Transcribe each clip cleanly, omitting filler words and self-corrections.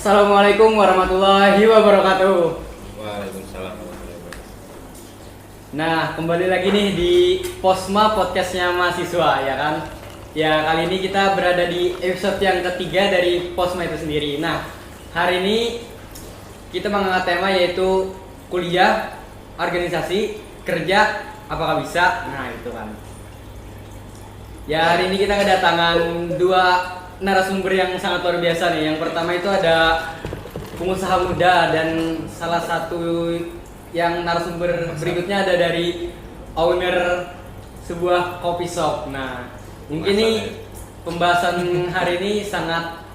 Assalamualaikum warahmatullahi wabarakatuh. Waalaikumsalam. Nah, kembali lagi nih di Posma podcastnya mahasiswa ya kan. Ya, kali ini kita berada di episode yang ketiga dari Posma itu sendiri. Nah, hari ini kita mengangkat tema yaitu kuliah, organisasi, kerja, apakah bisa? Nah, itu kan. Ya, hari ini kita kedatangan dua narasumber yang sangat luar biasa nih. Yang pertama itu ada pengusaha muda dan salah satu yang narasumber berikutnya ada dari owner sebuah coffee shop. Nah, mungkin nih pembahasan hari ini sangat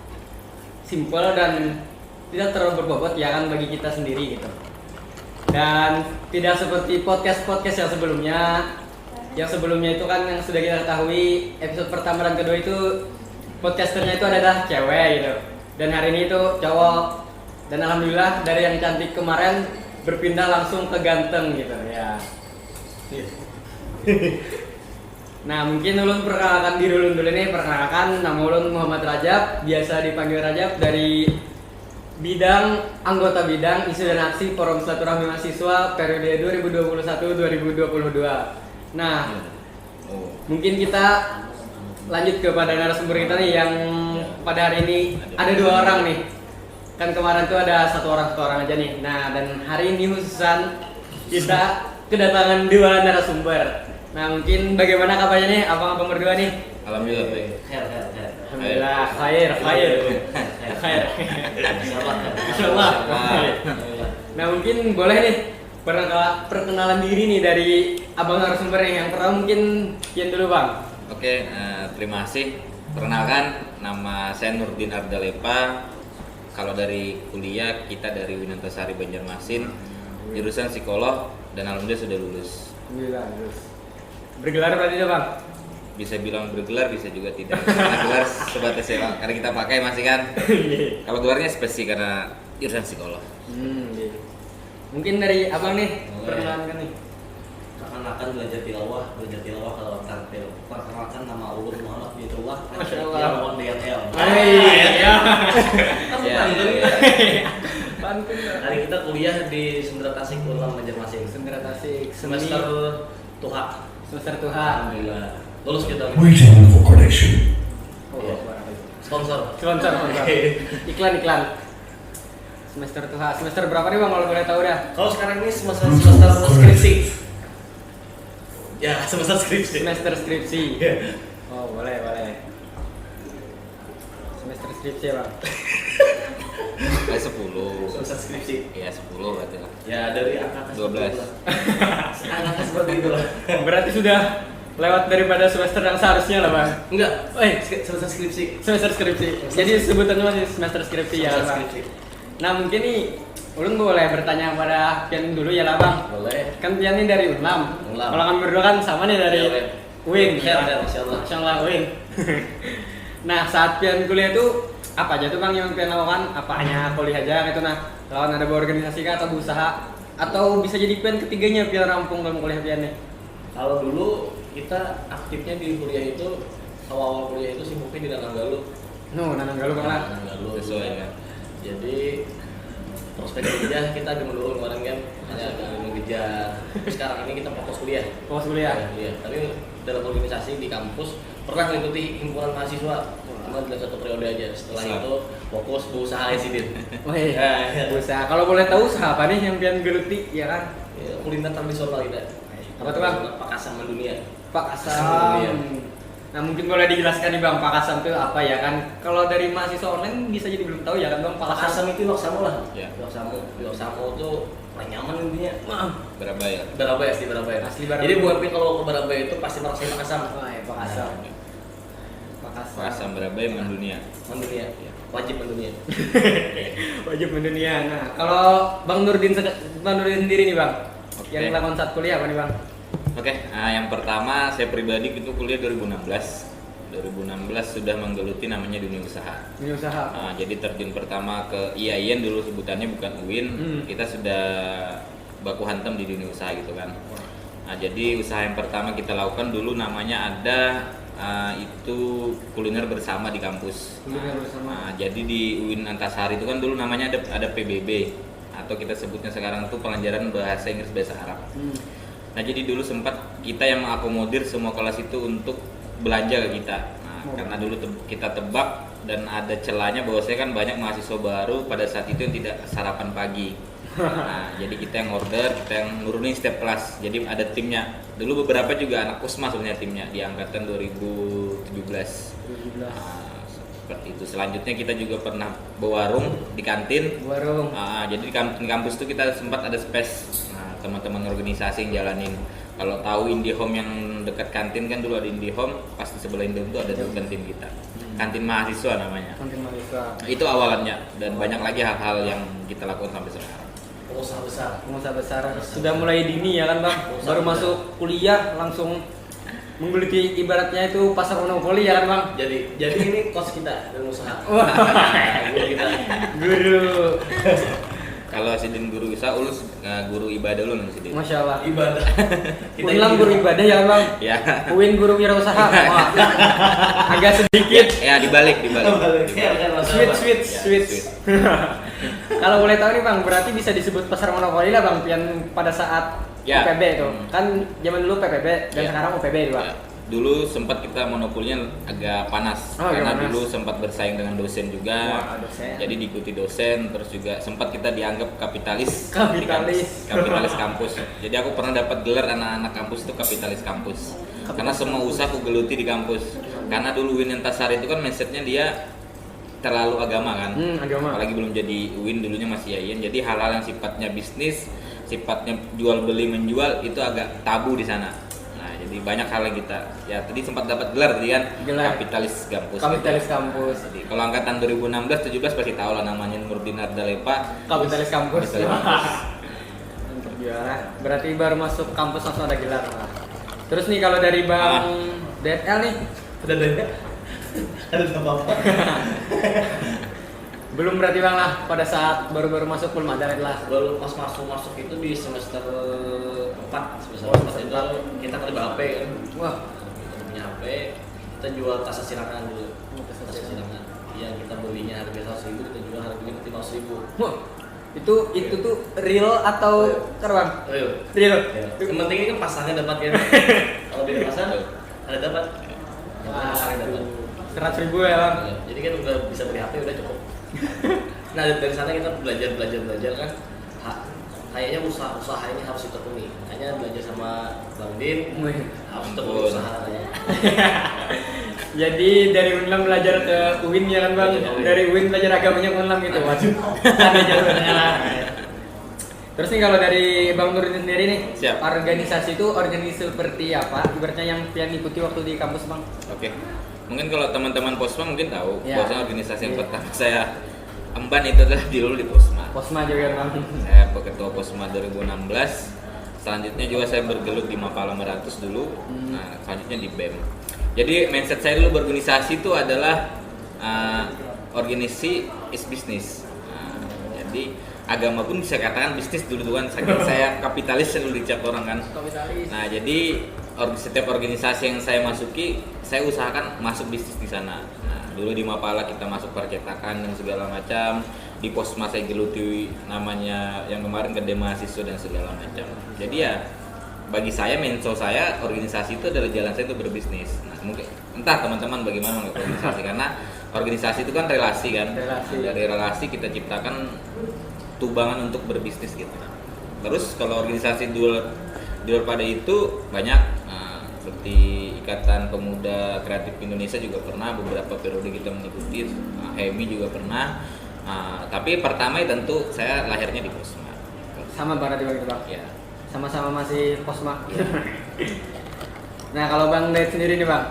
simpel dan tidak terlalu berbobot ya kan bagi kita sendiri gitu. Dan tidak seperti podcast-podcast yang sebelumnya. Yang sebelumnya itu kan yang sudah kita ketahui episode pertama dan kedua itu podcasternya itu adalah cewek gitu. Dan hari ini itu cowok. Dan alhamdulillah dari yang cantik kemarin berpindah langsung ke ganteng gitu ya. Nah, mungkin ulun perkenalkan diri ulun dulu nih. Perkenalkan, nama ulun Muhammad Rajab, biasa dipanggil Rajab, dari bidang anggota bidang isu dan aksi Forum Silaturahmi Mahasiswa periode 2021-2022. Nah, mungkin kita lanjut kepada narasumber kita nih yang pada hari ini ada dua orang nih. Kan kemarin tuh ada satu orang aja nih. Nah, dan hari ini khususan kita kedatangan dua narasumber. Nah, mungkin bagaimana kabarnya nih abang-abang berdua nih? Alhamdulillah baik. Alhamdulillah khair. Insyaallah. Nah, mungkin boleh nih perkenalan diri nih dari abang narasumber yang pertama mungkin Kian dulu bang. Oke, terima kasih. Perkenalkan, nama saya Nurdin Ardalepa. Kalau dari kuliah kita dari Winantasari Banjarmasin, jurusan psikolog dan alhamdulillah sudah lulus. Alhamdulillah lulus. Bergelar berarti bang? Bisa bilang bergelar, bisa juga tidak. Karena gelar sebatas ya, karena kita pakai masih kan. Kalau gelarnya spesifik karena jurusan psikolog. Mungkin dari abang nih, perkenalkan nih. Perkenalkan belajar tilawah kalau tampil. Perkenalkan nama ulun Muhammad Fitullah. Masya Allah. Ya mohon DNL. Ya. Pantun. Hari kita kuliah di Sendera Tasik Ulam Banjarmasin. Sendera Tasik Semester Tuha. Semester Tuhan. Alhamdulillah. Lulus kita. Waiting for connection. Oh, Iya. Sponsor. Sponsor. Iklan. Semester Tuhan. Semester berapa nih bang kalau boleh tahu dah? Kalau sekarang ini semester skripsi. Ya, semester skripsi. Semester skripsi. Iya. Oh, boleh. Semester skripsi ya bang. Kayak 10. Semester skripsi. Iya, 10 berarti lah. Ya, dari angkatan 12. Angkatan seperti itu lah. Berarti sudah lewat daripada semester yang seharusnya lah bang. Enggak, semester skripsi. Semester skripsi. Jadi sebutannya masih semester skripsi ya Semester bang. skripsi. Nah mungkin nih ulun boleh bertanya kepada Pian dulu ya lah bang. Boleh. Kan Pian ini dari Unlam. Unlam. Kalau kami berdua kan sama nih dari Iya, UIN. Khair, Masya Allah. Masya Allah UIN. Nah saat Pian kuliah itu apa aja tuh bang yang Pian lakukan? Apanya kuliah aja gitu nah? Lawan ada berorganisasi kah atau berusaha? Atau bisa jadi Pian ketiganya Pian rampung dalam kuliah Pian nih? Kalau dulu kita aktifnya di kuliah itu awal kuliah itu sibuknya di Nananggalu. Nanang galuh bang lah. Nananggalu Sesuai kan. Jadi prospek kerja kita agak dulu kemarin kan hanya agak mengejar. Sekarang ini kita fokus kuliah. Fokus kuliah. Iya. Tapi dalam organisasi di kampus pernah mengikuti himpunan mahasiswa. Cuma dalam satu periode aja. Setelah itu fokus berusaha Sidin. Oh iya. Usaha. Kalau boleh tahu usaha apa nih yang Pian geluti ya kan? Ya, kuliner tradisional kita. Apa tuh, Bang? Pak Kasam mendunia. Pak Kasam Kasam. mendunia. Nah mungkin boleh dijelaskan nih bang Pak Kasam itu apa ya kan? Kalau dari mahasiswa online bisa jadi belum tahu ya kan bang Pak Pak Kasam. Kasam itu Loksamo lah. Ya. Loksamo itu paling nyaman intinya. Berapa ya? Barabaya asli Barabaya. Asli Barabaya. Jadi buat Pin kalau ke Barabaya itu pasti merasakan Pak Kasam. Oh iya Pak Kasam. Pak Kasam. Pasang berapa ya mendunia? Mendunia. Wajib mendunia. Wajib mendunia. Nah kalau Bang Nurdin sendiri nih bang, Oke. yang lakukan saat kuliah apa nih bang? Oke, yang pertama saya pribadi itu kuliah 2016. 2016 sudah menggeluti namanya dunia usaha. Dunia usaha. Jadi terjun pertama ke IAIN dulu sebutannya bukan UIN. Kita sudah baku hantam di dunia usaha gitu kan. Nah, jadi usaha yang pertama kita lakukan dulu namanya ada itu kuliner bersama di kampus. Kuliner bersama. Nah, jadi di UIN Antasari itu kan dulu namanya ada PBB atau kita sebutnya sekarang itu pelajaran bahasa Inggris bahasa Arab. Nah, jadi dulu sempat kita yang mengakomodir semua kelas itu untuk belanja ke kita. Nah, karena dulu kita tebak dan ada celahnya bahwasanya kan banyak mahasiswa baru pada saat itu yang tidak sarapan pagi. Nah, jadi kita yang order, kita yang nurunin setiap kelas. Jadi ada timnya. Dulu beberapa juga anak Kusma sebenarnya timnya di angkatan 2017. Nah, seperti itu. Selanjutnya kita juga pernah berwarung di kantin. Warung. Jadi di kampus itu kita sempat ada space. Nah, teman-teman organisasi yang jalanin. Kalau tahu IndiHome yang dekat kantin kan dulu ada IndiHome, pas di sebelah IndiHome itu ada dulu kantin kita. Kantin mahasiswa namanya. Kantin mahasiswa. Itu awalannya dan banyak lagi hal-hal yang kita lakukan sampai sekarang. Pengusaha besar. Sudah mulai dini ya kan bang, baru masuk kuliah langsung menggeluti ibaratnya itu pasar monopoli ya kan bang. Jadi ini kos kita dan usaha. Guru. Kalau Sidin guru usaha, Ulus guru ibadah lu nih Sidin. Masya Allah. Ibadah. Ulang guru ibadah ya kan bang. Ya. Uin guru wirausaha. Wah. Agak sedikit. Ya dibalik. Sweet. Kalau boleh tahu nih bang, berarti bisa disebut pasar monopoli lah bang, yang pada saat Ya. UPB itu. Kan zaman dulu PPB dan Ya. sekarang UPB nih bang. Ya. Dulu sempat kita monopolinya agak panas karena panas. dulu sempat bersaing dengan dosen juga. Wah, dosen. Jadi diikuti dosen, terus juga sempat kita dianggap kapitalis. Kapitalis. Di kapitalis kampus. Jadi aku pernah dapat gelar anak-anak kampus itu kapitalis kampus. Karena semua usaha aku geluti di kampus. Karena dulu UIN Antasari itu kan mindsetnya dia terlalu agama kan. Agama. Apalagi belum jadi UIN, dulunya masih YAIN. Jadi hal-hal yang sifatnya bisnis, sifatnya jual beli menjual itu agak tabu di sana. Nah, jadi banyak hal yang kita ya tadi sempat dapat gelar tadi kan, Gelar. kapitalis kampus. Kapitalis gitu. kampus. Jadi kalau angkatan 2016 17 pasti tahu lah namanya Nurdin Ardalepa. Kapitalis kampus. Kapitalis kampus. Mantap juara. Berarti baru masuk kampus langsung ada gelar. Terus nih kalau dari bang DL nih, Udah ada. Ada apa-apa. belum berarti bang lah pada saat baru-baru masuk belum ada lah. Baru pas masuk itu di semester 4 semester 4 itu kita terima HP kan. Wah, Kita punya HP, kita jual tas silangan dulu. Tas silangan. Yang kita belinya harga 100.000, kita jual harganya 500.000. wah, itu tuh real atau terbang? Real. Real. Yang penting ini kan pasarnya dapat kan. Kalau di pasar ada dapat. Yang Wah, pasarnya dapat. 100.000 ya bang. Ya, jadi kan udah bisa beli HP udah cukup. Nah dari sana kita belajar kan. Kayaknya usaha ini harus ditekuni. Hanya belajar sama Bang Din, harus tekuni usaha katanya. Jadi dari UNLAM belajar ke UIN ya kan bang? Iya, Dari UIN belajar agamanya ke UNLAM gitu. Waduh. Ada jalurnya lah. Terus nih kalau dari Bang Nurdin sendiri nih, Siap. organisasi itu organisasi seperti apa? Ibaratnya yang pian ikuti waktu di kampus bang? Oke. Mungkin kalau teman-teman Posma mungkin tahu, Ya. bahwasanya organisasi yang Iya. pertama saya emban itu adalah dulu di Posma. Posma juga bang. Saya ketua Posma 2016. Selanjutnya juga saya bergelut di Mapala Meratus dulu. Nah, selanjutnya di BEM. Jadi mindset saya dulu berorganisasi itu adalah organisasi is business. Jadi agama pun bisa katakan bisnis dulu kan, saking saya kapitalis dulu dicap orang kan. Kapitalis. Nah, jadi setiap organisasi yang saya masuki, saya usahakan masuk bisnis di sana. Nah, dulu di Mapala kita masuk percetakan dan segala macam. Di Posma saya geluti namanya yang kemarin Gede Mahasiswa dan segala macam. Jadi ya bagi saya, menso saya, organisasi itu adalah jalan saya untuk berbisnis. Nah, mungkin entah teman-teman bagaimana menganggap organisasi, karena organisasi itu kan relasi kan. Relasi. Nah, dari relasi kita ciptakan tubangan untuk berbisnis gitu. Terus kalau organisasi di luar pada itu banyak seperti Ikatan Pemuda Kreatif Indonesia juga pernah, beberapa periode kita mengikuti, HEMI juga pernah. Tapi pertama tentu saya lahirnya di Posma. Sama banget bang itu bang. Ya. Sama-sama masih Posma. Nah kalau bang Ded sendiri nih bang,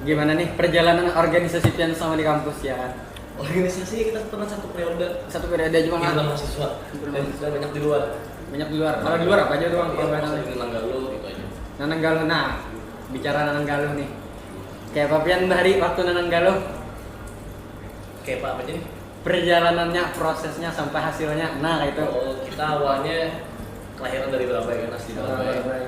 gimana nih perjalanan organisasi pian sama di kampus ya kan? Organisasi kita pernah satu periode. Satu periode juga Kita kan? mahasiswa. Dan sudah banyak di luar. Banyak di luar. Kalau di luar apa aja tuh bang? Iya, Kalau masa di Nanggalo gitu aja. Nananggaluh. Nah, bicara Nananggaluh nih. Kayak apa pian hari waktu Nananggaluh? Kayak apa aja nih? Perjalanannya, prosesnya sampai hasilnya. Nah, kayak itu. Oh, kita awalnya kelahiran dari Surabaya kan, asli Surabaya.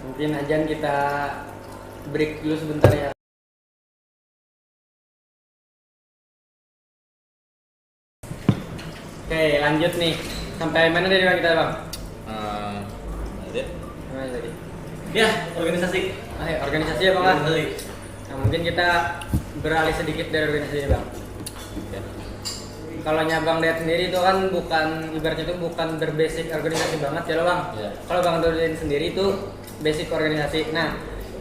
Mungkin ajan kita break dulu sebentar ya. Oke, lanjut nih. Sampai mana tadi Bang kita, Bang? Ada. Mana tadi? Ya, organisasi. Organisasi ya, Bang. Lah? Organisasi. Nah, mungkin kita beralih sedikit dari organisasi, Bang. Ya. Kalau Bang Dayat sendiri itu kan bukan, ibaratnya itu bukan berbasic organisasi banget ya, lo Bang. Ya. Kalau Bang Dayat sendiri itu basic organisasi. Nah,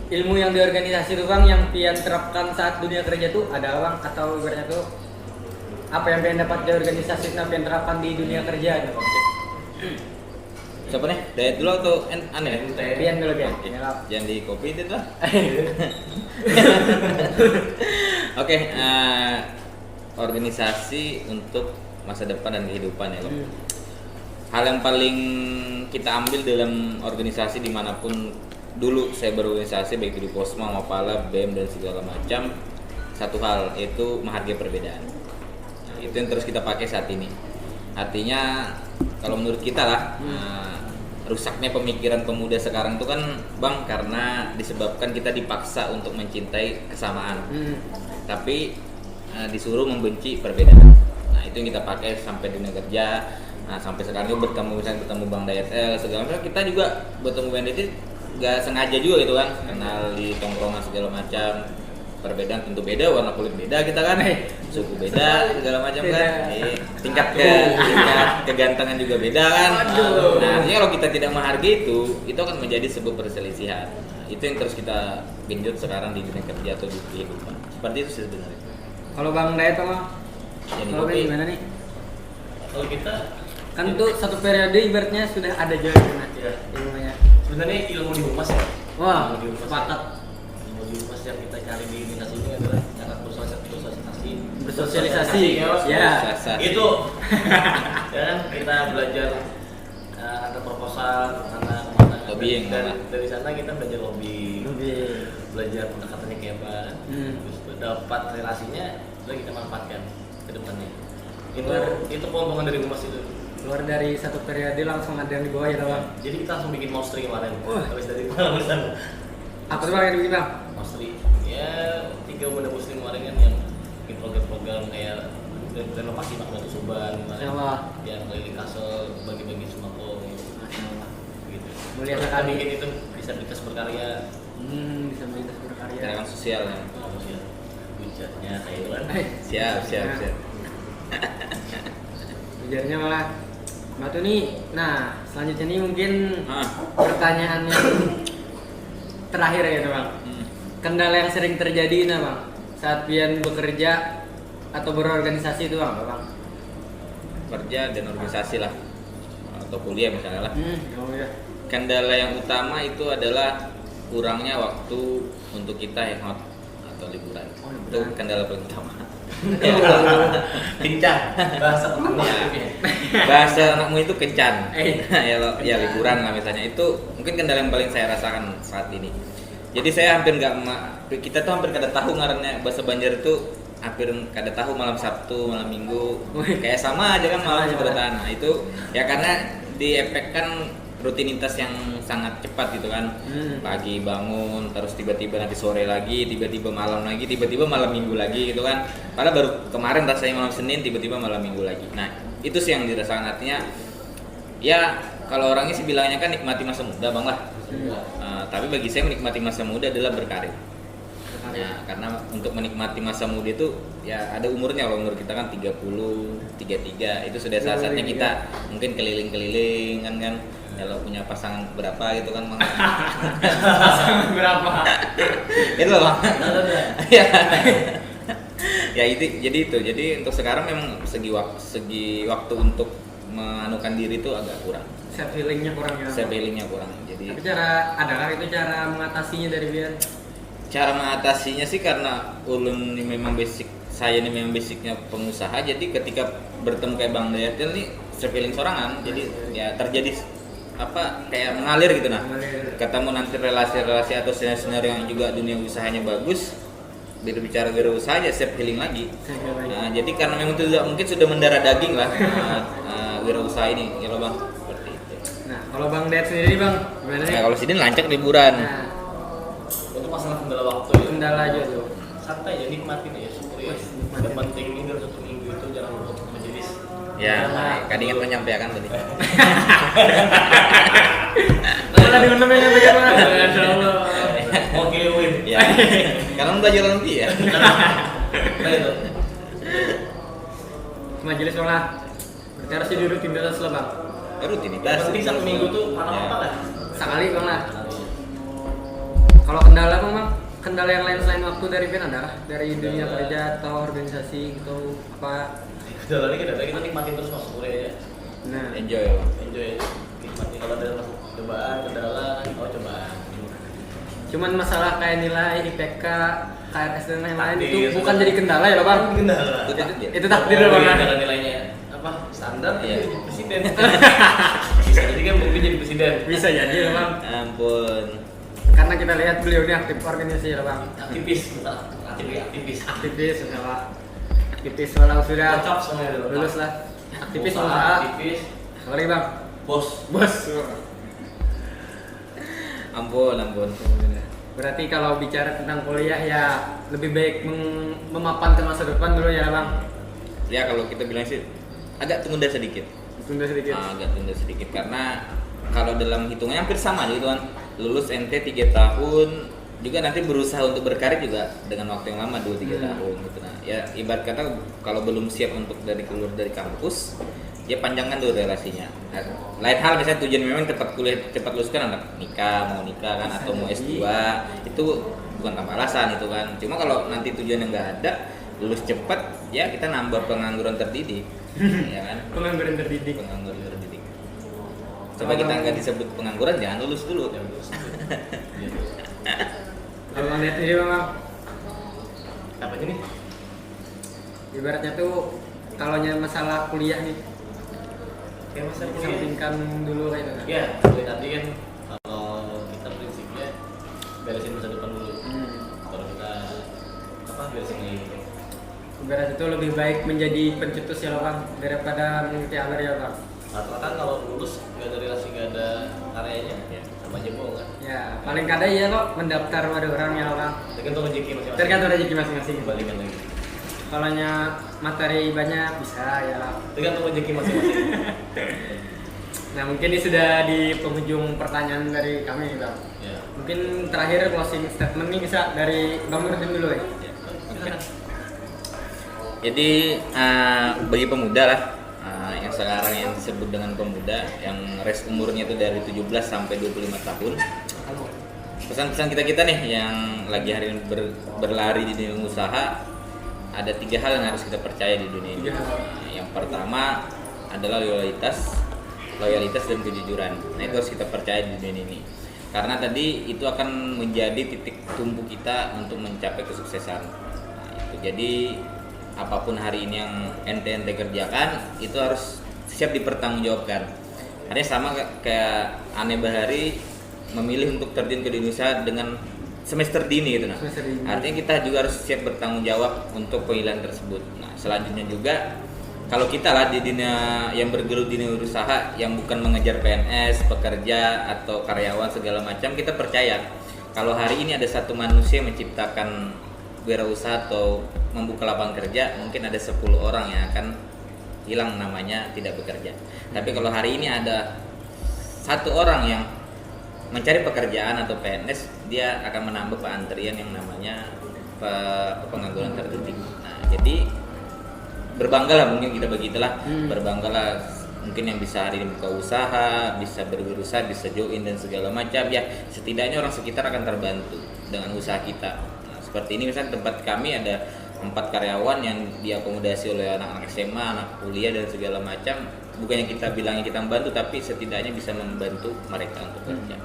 ilmu yang di organisasi itu Bang yang pian terapkan saat dunia kerja tuh ada Bang, atau ibaratnya tuh apa yang pian dapat di organisasi nah pian terapkan di dunia kerja gitu Bang? Siapa nih? Dayat dulu atau aneh? Pian dulu pian. Oke. Ya, Jangan di copy itu lah. Oke, organisasi untuk masa depan dan kehidupan ya, Bang. Hal yang paling kita ambil dalam organisasi dimanapun dulu saya berorganisasi, baik di Posma, Mapala, BEM dan segala macam, satu hal yaitu menghargai perbedaan. Nah, itu yang terus kita pakai saat ini. Artinya kalau menurut kita lah, rusaknya pemikiran pemuda sekarang itu kan Bang karena disebabkan kita dipaksa untuk mencintai kesamaan, tapi disuruh membenci perbedaan. Nah itu yang kita pakai sampai dunia kerja. Nah sampai sekarang itu bertemu Bang Dayat segala macam, kita juga bertemu Bang Dayat nggak sengaja juga gitu kan, kenal di tongkrongan segala macam. Perbedaan tentu beda, warna kulit beda kita kan, suku beda segala macam kan, tingkat kegantengan juga beda kan. Nah artinya kalau kita tidak menghargai itu akan menjadi sebuah perselisihan. Nah, itu yang terus kita genjot sekarang di dunia kerja atau di kehidupan. Seperti itu sih sebenarnya. Kalau Bang Dayat Bang, kalau gimana nih? Kalau kita Kan tuh satu periode ibaratnya sudah ada jalan ya, ilmunya. sebenarnya ilmu di humas ya. Wah, Ilmu di humas. sepakat. Ilmu di humas yang kita cari di dinas ini adalah cara Bersosialisasi. Ya. Itu ya kan kita belajar ada proposal, ada Lobbying, dari sana kita belajar lobby, belajar pendekatannya kayak apa, terus dapat relasinya sudah kita manfaatkan ke depannya. Itu keuntungan dari humas itu. Keluar dari satu periode langsung ada yang di bawah ya Bang. Jadi kita langsung bikin mostri kemarin. Habis dari sana. Apa tuh Bang yang bikin Bang? Mostri. Ya 3 pemuda muslim kemarin kan yang bikin program-program kayak renovasi Batu Suban, yang keliling kasel, bagi-bagi sembako gitu. Mulia Terus kita sekali. bikin itu disabilitas berkarya. Disabilitas berkarya. Gerakan sosial ya. Sosial. Hujatnya kayak itu kan. Siap. Ujarnya malah Batu nih. Nah, selanjutnya nih mungkin pertanyaan yang terakhir ya Bang. Kendala yang sering terjadi nah Bang saat pian bekerja atau berorganisasi itu Bang? Kerja dan organisasi lah atau kuliah misalnya lah. Ya. Kendala yang utama itu adalah kurangnya waktu untuk kita hangout atau liburan. Itu kendala paling utama. Kencan bahasa Bahasa anakmu itu kencan. Ya liburan lah misalnya, itu mungkin kendala yang paling saya rasakan saat ini. Jadi saya hampir kita tuh hampir kada tahu ngarannya bahasa Banjar itu, hampir kada tahu malam Sabtu, malam Minggu, kayak sama aja kan malam sebenarnya. Nah itu ya karena diefekkan rutinitas yang sangat cepat gitu kan. Pagi bangun, terus tiba-tiba nanti sore lagi, tiba-tiba malam lagi, tiba-tiba malam Minggu lagi gitu kan. Padahal baru kemarin rasanya malam Senin, tiba-tiba malam Minggu lagi. Nah itu sih yang dirasakan, artinya ya kalau orangnya sih bilangnya kan nikmati masa muda Bang lah. Tapi bagi saya menikmati masa muda adalah berkarir. Nah, karena untuk menikmati masa muda itu ya ada umurnya. Kalau umur kita kan 30, 33 itu sudah saat-saatnya kita mungkin keliling-keliling kan. Kalau punya pasangan berapa gitu kan Bang. Pasangan berapa? Itu loh Bang. Ya itu jadi untuk sekarang memang segi waktu untuk menganukan diri itu agak kurang. Self healingnya kurang. Jadi tapi adakah itu cara mengatasinya dari Bian? Cara mengatasinya sih karena ulun ini memang saya ini memang basicnya pengusaha, jadi ketika bertemu kayak Bang Dayat ini self healing sorangan, jadi ya terjadi kayak mengalir gitu nah. Ketemu nanti relasi-relasi atau senior yang juga dunia usahanya bagus, berbicara usaha aja self healing lagi. Nah, jadi karena memang itu mungkin sudah mendarah daging lah wirausaha ini, ya loh Bang. Seperti itu. Nah, Kalau Bang Ded sendiri Bang, gimana nih? Nah, kalau sini lancak liburan. Nah, Untuk masalah kendala waktu ya. kendala aja tuh. Santai ya, nikmatin ya, syukuri ya. Wes, nikmatin. Yang penting ini dalam 1 minggu itu jangan lupa untuk majelis. Ya, kan ingin menyampaikan tadi. Mana di mana menyampaikan Bang? Insyaallah. Oke, win. Ya. Karena belajar nanti ya. Nah itu. Majelis Bang lah. Berarti harus dirutin terus lah Bang. Rutinitas. Yang penting 1 minggu tuh mana-mana lah. Sekali Bang lah. Kalau kendala Bang, kendala yang lain selain waktu dari Vin ada kah? Dari dunia kerja atau organisasi gitu apa? Kendala ini kita nikmatin terus masuk kuliah aja. Nah, Enjoy ya. Enjoy aja. Nikmatin kalau ada masuk cobaan, kendala kan, cobaan. cuman masalah kayak nilai IPK, KRS dan lain-lain Takdir, itu bukan jadi kendala ya Bang? Kendala. Itu takdir. Itu takdir ya Bang. Kendala nilainya apa? Standar Iya. jadi presiden. Bisa jadi kan mungkin jadi presiden. Bisa jadi ya Bang. Ampun. Karena kita lihat beliau ini aktif organisasi ya Bang. Aktivis, bukan aktivis. Aktivis ya Pak. Aktivis walau sudah Lengkap semuanya dulu. lulus lah. Aktivis Usaha, usaha. aktivis, Apa lagi Bang? bos. Bos. Ampun. Berarti kalau bicara tentang kuliah ya lebih baik memapankan masa depan dulu ya Bang. Ya kalau kita bilang sih agak tunda sedikit. Tunda sedikit. Agak tunda sedikit karena kalau dalam hitungannya hampir sama gitu kan. Lulus NT 3 tahun juga nanti berusaha untuk berkarir juga dengan waktu yang lama 2-3 tahun gitu. Nah, ya ibarat kata kalau belum siap untuk keluar dari kampus, ya panjangkan dulu relasinya. Nah, lain hal misalnya tujuan memang cepat kuliah, cepat lulus kan anak mau nikah kan atau mau S2, itu bukan tanpa alasan itu kan. Cuma kalau nanti tujuannya nggak ada, lulus cepat, ya kita nambah pengangguran terdidik, ya kan? Pengangguran terdidik. Pengangguran terdidik. Supaya kita nggak disebut pengangguran, jangan lulus dulu. Kalau Bang lihat ini Bang, Apa ini? ibaratnya tuh kalau masalah kuliah nih, Kayak masa kuliah. sampingkan dulu kayak gitu. Ya, seperti tadi kan kalau kita prinsipnya beresin masa depan dulu. Kalau kita beresin ini. Ibarat itu lebih baik menjadi pencetus ya Bang daripada mengikuti alur ya Bang. Rata-rata kalau lulus nggak ada relasi, nggak ada karyanya, ya sama aja bohong kan. Ya paling kada ya kok mendaftar pada orang ya Bang. Tergantung rezeki masing-masing. Tergantung rezeki masing-masing. Kembalikan lagi. Kalau materi banyak bisa ya. Tergantung rezeki masing-masing. Nah mungkin ini sudah di penghujung pertanyaan dari kami Bang. Ya. Mungkin terakhir closing statement nih bisa dari Bang Nurdin dulu ya. Silakan. Jadi bagi pemuda lah yang sekarang yang disebut dengan pemuda yang range umurnya itu dari 17 sampai 25 tahun. Pesan-pesan kita nih yang lagi hari ini berlari di dunia usaha, ada 3 hal yang harus kita percaya di dunia ini. 3 hal. Yang pertama adalah loyalitas dan kejujuran. Nah itu harus kita percaya di dunia ini. Karena tadi itu akan menjadi titik tumpu kita untuk mencapai kesuksesan. Nah, itu jadi apapun hari ini yang ente kerjakan itu harus siap dipertanggungjawabkan. Artinya sama kayak Ane Bahari memilih untuk terjun ke dunia usaha dengan semester dini gitu nah. Semester dini. Artinya kita juga harus siap bertanggung jawab untuk pilihan tersebut. Nah, selanjutnya juga kalau kita lah di dunia yang bergelut di dunia usaha yang bukan mengejar PNS, pekerja atau karyawan segala macam, kita percaya kalau hari ini ada satu manusia yang menciptakan wirausaha atau membuka lapangan kerja, mungkin ada 10 orang yang akan hilang namanya tidak bekerja. Tapi kalau hari ini ada satu orang yang mencari pekerjaan atau PNS, dia akan menambah antrian yang namanya pengangguran terdidik. Nah, jadi berbanggalah mungkin kita begitulah, berbanggalah mungkin yang bisa hari ini buka usaha, bisa berwirausaha, bisa join dan segala macam ya. Setidaknya orang sekitar akan terbantu dengan usaha kita. Seperti ini misalnya tempat kami ada 4 karyawan yang diakomodasi oleh anak-anak SMA, anak kuliah dan segala macam. Bukannya kita bilangnya kita membantu, tapi setidaknya bisa membantu mereka untuk kerja.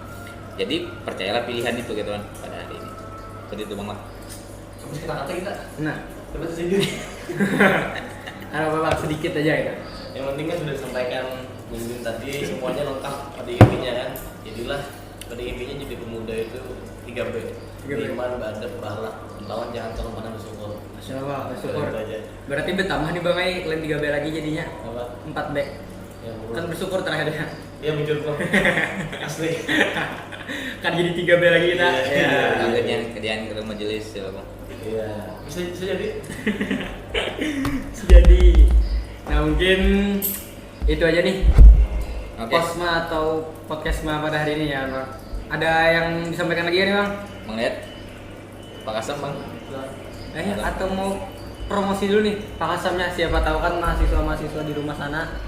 Jadi percayalah pilihan itu gitu kan pada hari ini. Seperti itu Bang. Terus kita. Nah, Coba sendiri. ada apa sedikit aja ya. Yang penting kan sudah disampaikan Bung tadi, semuanya lengkap pada intinya kan. Jadilah pada intinya jadi pemuda itu 3B. 3B. Iman, badab, bahlak. Lawan jangan kalau mana bersyukur. Masya Allah, bersyukur. Itu aja. Berarti bertambah nih Bang, lain 3B lagi jadinya Apa? 4B. Ya, Kan bersyukur terakhirnya. Iya bujur bro. Asli. Kan jadi 3B lagi kita. Iya. Akhirnya kerjaan ke majelis ya bang. Iya. Bisa jadi. Jadi, nah mungkin itu aja nih. Oke. Posma atau podcastma pada hari ini ya Bang. Ada yang disampaikan lagi ya nih Bang? Bang Lihat, Pak Kasam bang. Atau mau promosi dulu nih Pak Kasamnya, siapa tahu kan mahasiswa-mahasiswa di rumah sana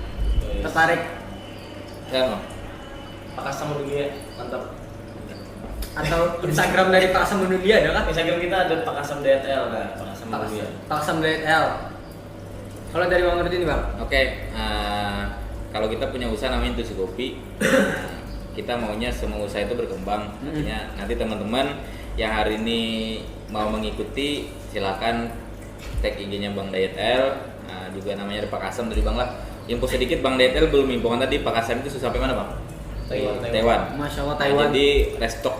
tertarik, Ya bang. Pak Kasam dulu ya, mantap. atau Instagram dari Pak Kasam Dunia ada kan? Instagram kita ada Pak Kasam DTL kan, Pak Kasam dulu ya. Pak Kasam DL. Kalau dari Bang Nurdin nih Bang? Oke, kalau kita punya usaha namanya Intusi Kopi, kita maunya semua usaha itu berkembang. Artinya nanti teman-teman yang hari ini mau mengikuti silakan tag IG-nya Bang Dayat L, juga namanya ada Pak Kasam tadi Bang lah. Info sedikit Bang Dayat L belum infokan tadi Pak Kasam itu sudah sampai mana Bang? Taiwan. Masya Allah Nah, Taiwan. jadi restock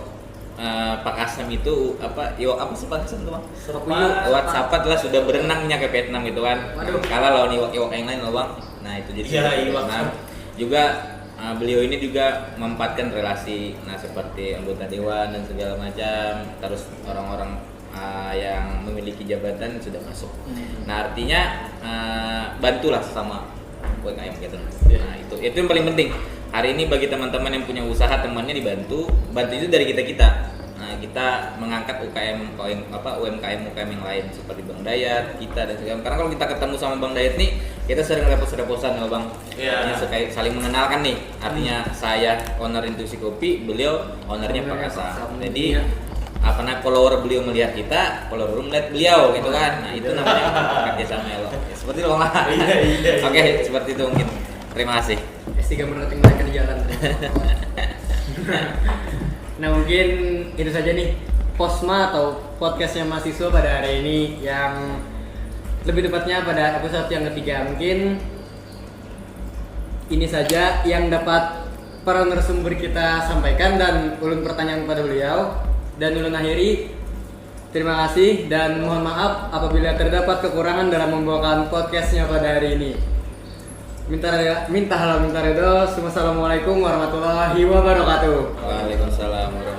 Pak Kasam itu apa sih Pak Kasam itu Bang? Serpuyuk. WhatsApp lah sudah berenangnya ke Vietnam gitu kan. Waduh. Kalah lawan iwak-iwak yang lain loh Bang. Nah itu jadi Iya, sudah ke iwak. Vietnam. Juga beliau ini juga memanfaatkan relasi, nah seperti anggota dewan dan segala macam, terus orang-orang yang memiliki jabatan sudah masuk. Nah artinya bantulah sesama UMKM gitu. Nah itu yang paling penting. Hari ini bagi teman-teman yang punya usaha temannya bantu itu dari kita. Nah kita mengangkat UMKM yang lain seperti Bang Dayat, kita dan segala. Karena kalau kita ketemu sama Bang Dayat nih, kita sering repos-reposan ya Bang. Iya. Artinya saling mengenalkan nih. Artinya saya owner Intusi Kopi, beliau ownernya Pak Kasam. Jadi follower beliau melihat kita, follower melihat beliau gitu kan. Nah itu namanya kerjasama ya Bang. Ya, seperti itu Bang. Iya. Oke, seperti itu mungkin. Terima kasih. S3 marketing mereka di jalan. Nah mungkin itu saja nih Posma atau podcastnya mahasiswa pada hari ini, yang lebih tepatnya pada episode yang ketiga. Mungkin ini saja yang dapat para narasumber kita sampaikan dan ulun pertanyaan kepada beliau, dan ulun akhiri. Terima kasih dan mohon maaf apabila terdapat kekurangan dalam membawakan podcastnya pada hari ini. Minta halal minta ridho. Wassalamualaikum warahmatullahi wabarakatuh. Waalaikumsalam warahmatullahi wabarakatuh.